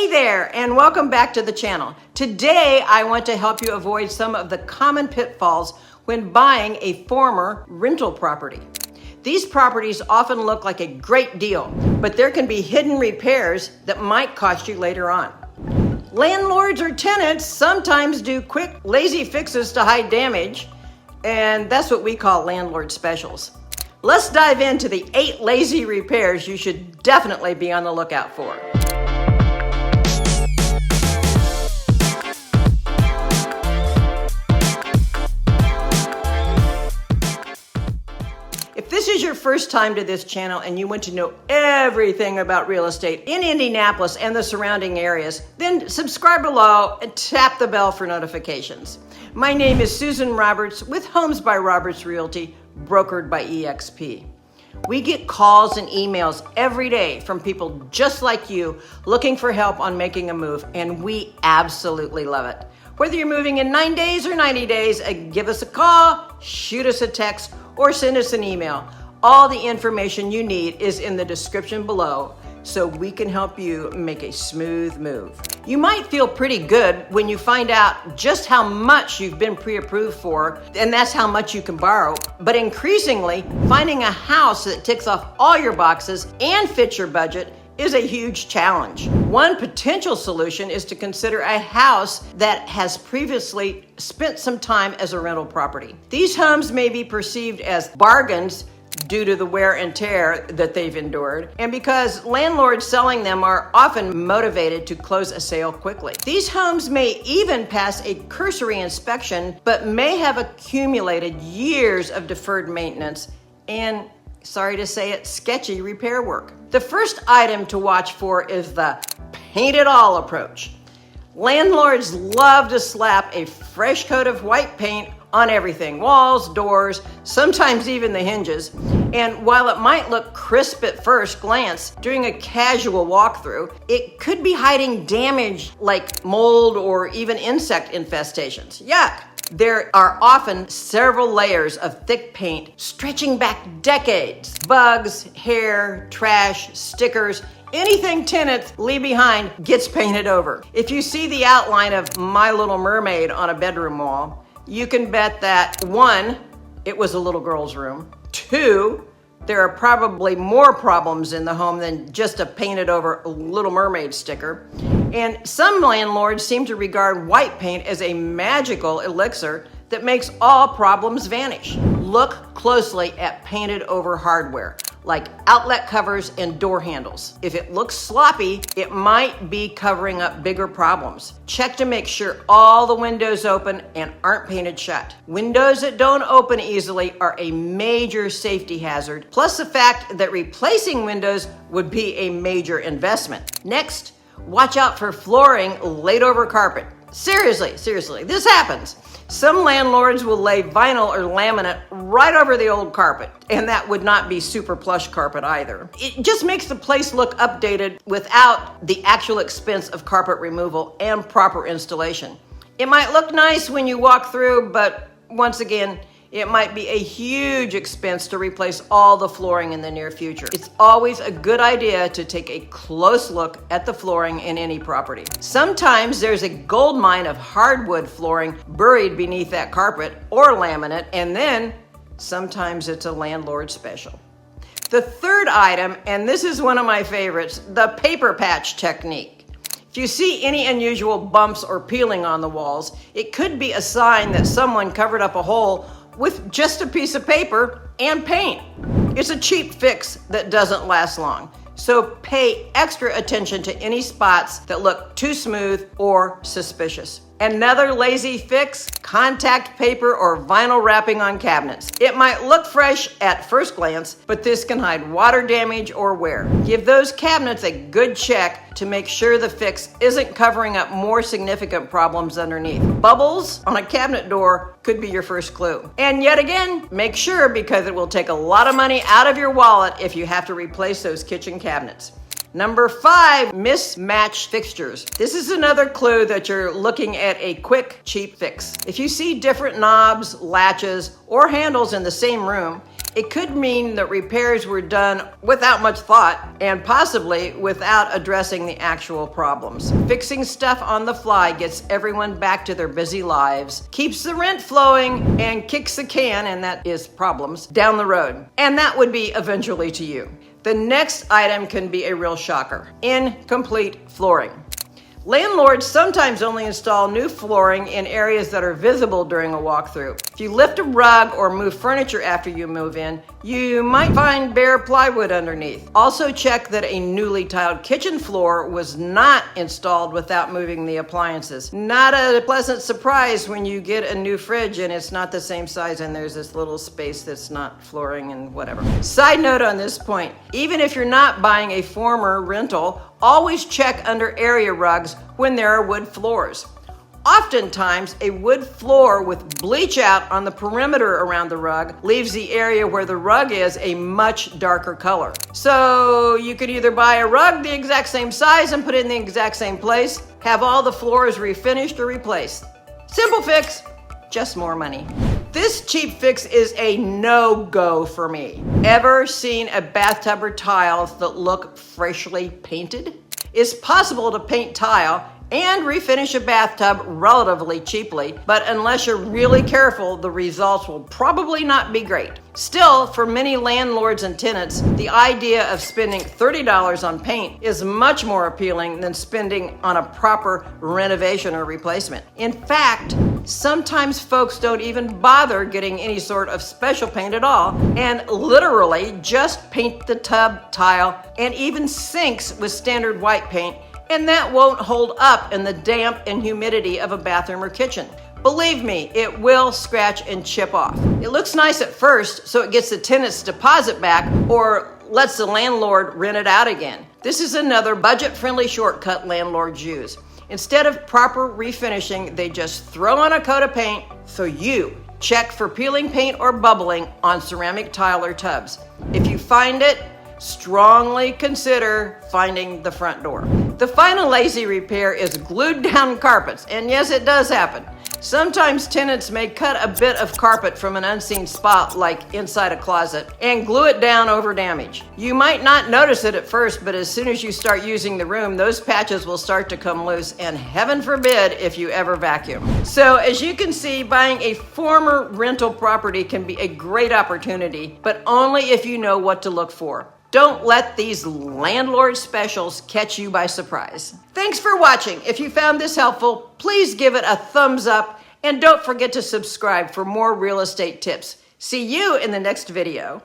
Hey there, and welcome back to the channel. Today, I want to help you avoid some of the common pitfalls when buying a former rental property. These properties often look like a great deal, but there can be hidden repairs that might cost you later on. Landlords or tenants sometimes do quick, lazy fixes to hide damage, and that's what we call landlord specials. Let's dive into the 8 lazy repairs you should definitely be on the lookout for. If this is your first time to this channel and you want to know everything about real estate in Indianapolis and the surrounding areas, then subscribe below and tap the bell for notifications. My name is Susan Roberts with Homes by Roberts Realty, brokered by EXP. We get calls and emails every day from people just like you looking for help on making a move, and we absolutely love it. Whether you're moving in 9 days or 90 days, give us a call, shoot us a text, or send us an email. All the information you need is in the description below so we can help you make a smooth move. You might feel pretty good when you find out just how much you've been pre-approved for, and that's how much you can borrow. But increasingly, finding a house that ticks off all your boxes and fits your budget is a huge challenge. One potential solution is to consider a house that has previously spent some time as a rental property. These homes may be perceived as bargains due to the wear and tear that they've endured, and because landlords selling them are often motivated to close a sale quickly. These homes may even pass a cursory inspection, but may have accumulated years of deferred maintenance and, sorry to say it, sketchy repair work. The first item to watch for is the paint it all approach. Landlords love to slap a fresh coat of white paint on everything, walls, doors, sometimes even the hinges. And while it might look crisp at first glance during a casual walkthrough, it could be hiding damage like mold or even insect infestations. Yuck! There are often several layers of thick paint stretching back decades. Bugs, hair, trash, stickers, anything tenants leave behind gets painted over. If you see the outline of My Little Mermaid on a bedroom wall, you can bet that 1, it was a little girl's room. 2, there are probably more problems in the home than just a painted over Little Mermaid sticker. And some landlords seem to regard white paint as a magical elixir that makes all problems vanish. Look closely at painted over hardware, like outlet covers and door handles. If it looks sloppy, it might be covering up bigger problems. Check to make sure all the windows open and aren't painted shut. Windows that don't open easily are a major safety hazard, plus the fact that replacing windows would be a major investment. Next, watch out for flooring laid over carpet. Seriously, this happens. Some landlords will lay vinyl or laminate right over the old carpet, and that would not be super plush carpet either. It just makes the place look updated without the actual expense of carpet removal and proper installation. It might look nice when you walk through, but once again, it might be a huge expense to replace all the flooring in the near future. It's always a good idea to take a close look at the flooring in any property. Sometimes there's a gold mine of hardwood flooring buried beneath that carpet or laminate, and then sometimes it's a landlord special. The third item, and this is one of my favorites, the paper patch technique. If you see any unusual bumps or peeling on the walls, it could be a sign that someone covered up a hole with just a piece of paper and paint. It's a cheap fix that doesn't last long, so pay extra attention to any spots that look too smooth or suspicious. Another lazy fix, contact paper or vinyl wrapping on cabinets. It might look fresh at first glance, but this can hide water damage or wear. Give those cabinets a good check to make sure the fix isn't covering up more significant problems underneath. Bubbles on a cabinet door could be your first clue. And yet again, make sure, because it will take a lot of money out of your wallet if you have to replace those kitchen cabinets. Number 5, mismatched fixtures. This is another clue that you're looking at a quick, cheap fix. If you see different knobs, latches, or handles in the same room, It could mean that repairs were done without much thought and possibly without addressing the actual problems. Fixing stuff on the fly gets everyone back to their busy lives, keeps the rent flowing, and kicks the can, and that is problems, down the road. And that would be eventually to you. The next item can be a real shocker: incomplete flooring. Landlords sometimes only install new flooring in areas that are visible during a walkthrough. If you lift a rug or move furniture after you move in, you might find bare plywood underneath. Also check that a newly tiled kitchen floor was not installed without moving the appliances. Not a pleasant surprise when you get a new fridge and it's not the same size and there's this little space that's not flooring and whatever. Side note on this point, even if you're not buying a former rental, always check under area rugs when there are wood floors. Oftentimes, a wood floor with bleach out on the perimeter around the rug leaves the area where the rug is a much darker color. So you could either buy a rug the exact same size and put it in the exact same place, have all the floors refinished or replaced. Simple fix, just more money. This cheap fix is a no-go for me. Ever seen a bathtub or tiles that look freshly painted? It's possible to paint tile and refinish a bathtub relatively cheaply, but unless you're really careful, the results will probably not be great. Still, for many landlords and tenants, the idea of spending $30 on paint is much more appealing than spending on a proper renovation or replacement. In fact, sometimes folks don't even bother getting any sort of special paint at all and literally just paint the tub, tile, and even sinks with standard white paint, and that won't hold up in the damp and humidity of a bathroom or kitchen. Believe me, it will scratch and chip off. It looks nice at first, so it gets the tenant's deposit back or lets the landlord rent it out again. This is another budget-friendly shortcut landlords use. Instead of proper refinishing, they just throw on a coat of paint, so you check for peeling paint or bubbling on ceramic tile or tubs. If you find it, strongly consider finding the front door. The final lazy repair is glued down carpets, and yes, it does happen. Sometimes tenants may cut a bit of carpet from an unseen spot, like inside a closet, and glue it down over damage. You might not notice it at first, but as soon as you start using the room, those patches will start to come loose, and heaven forbid if you ever vacuum. So as you can see, buying a former rental property can be a great opportunity, but only if you know what to look for. Don't let these landlord specials catch you by surprise. Thanks for watching. If you found this helpful, please give it a thumbs up and don't forget to subscribe for more real estate tips. See you in the next video.